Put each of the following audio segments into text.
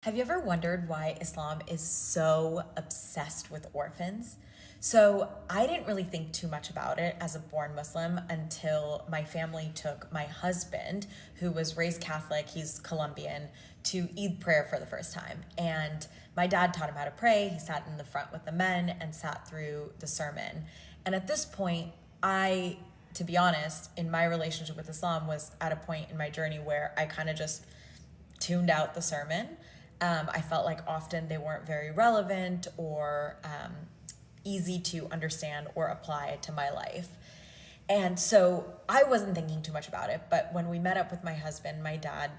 Have you ever wondered why Islam is so obsessed with orphans? So I didn't really think too much about it as a born Muslim until my family took my husband, who was raised Catholic, he's Colombian, to Eid prayer for the first time. And my dad taught him how to pray. He sat in the front with the men and sat through the sermon. And at this point, to be honest, in my relationship with Islam was at a point in my journey where I kind of just tuned out the sermon. I felt like often they weren't very relevant or easy to understand or apply to my life. And so I wasn't thinking too much about it. But when we met up with my husband, my dad,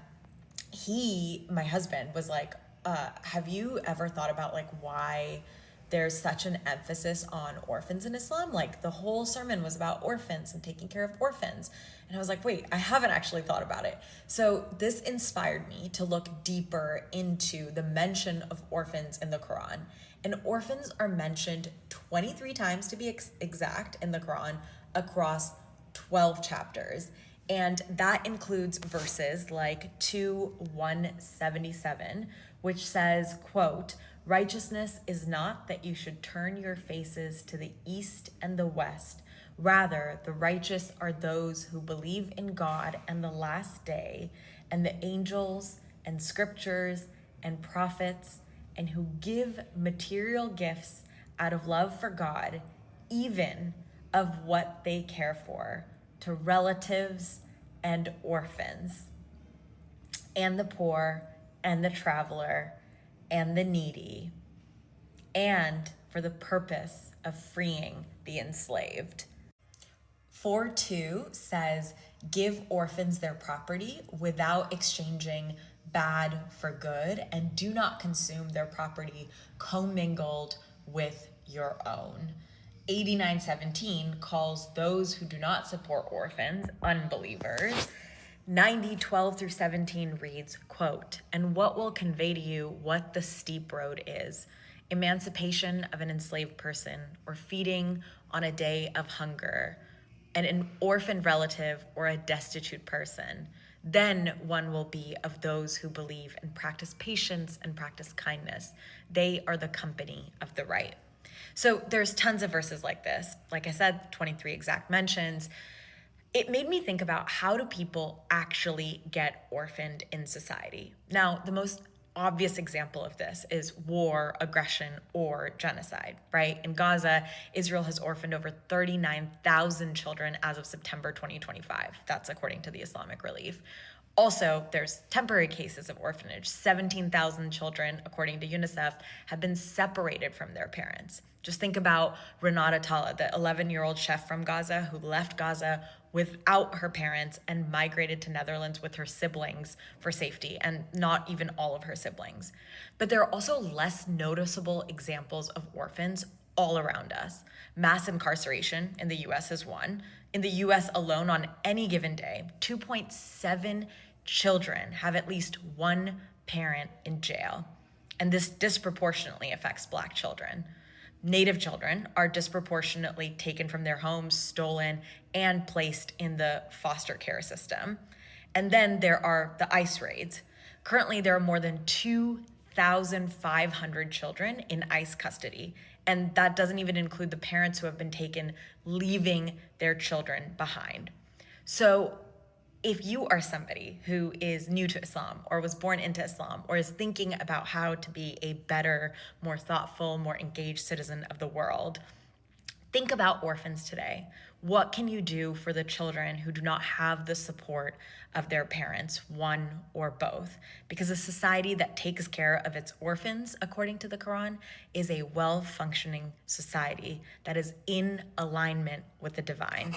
my husband was like, have you ever thought about like why there's such an emphasis on orphans in Islam? Like the whole sermon was about orphans and taking care of orphans. And I was like, wait, I haven't actually thought about it. So this inspired me to look deeper into the mention of orphans in the Quran. And orphans are mentioned 23 times to be exact in the Quran across 12 chapters. And that includes verses like 2:177, which says, quote, "Righteousness is not that you should turn your faces to the east and the west. Rather, the righteous are those who believe in God and the last day, and the angels and scriptures and prophets, and who give material gifts out of love for God, even of what they care for, to relatives and orphans, and the poor, and the traveler, and the needy, and for the purpose of freeing the enslaved." 4:2 says, "Give orphans their property without exchanging bad for good, and do not consume their property commingled with your own." 89:17 calls those who do not support orphans unbelievers. 90:12-17 reads, quote, "And what will convey to you what the steep road is? Emancipation of an enslaved person, or feeding on a day of hunger, and an orphan relative or a destitute person. Then one will be of those who believe and practice patience and practice kindness. They are the company of the right." So there's tons of verses like this. Like I said, 23 exact mentions. It made me think about, how do people actually get orphaned in society? Now, the most obvious example of this is war, aggression, or genocide, right? In Gaza, Israel has orphaned over 39,000 children as of September 2025. That's according to the Islamic Relief. Also, there's temporary cases of orphanage. 17,000 children, according to UNICEF, have been separated from their parents. Just think about Renata Tala, the 11-year-old chef from Gaza who left Gaza without her parents and migrated to Netherlands with her siblings for safety, and not even all of her siblings. But there are also less noticeable examples of orphans all around us. Mass incarceration in the US is one. In the US alone, on any given day, 2.7 children have at least one parent in jail. And this disproportionately affects Black children. Native children are disproportionately taken from their homes, stolen, and placed in the foster care system. And then there are the ICE raids. Currently, there are more than 2,500 children in ICE custody. And that doesn't even include the parents who have been taken, leaving their children behind. So if you are somebody who is new to Islam or was born into Islam or is thinking about how to be a better, more thoughtful, more engaged citizen of the world, think about orphans today. What can you do for the children who do not have the support of their parents, one or both? Because a society that takes care of its orphans, according to the Quran, is a well-functioning society that is in alignment with the divine.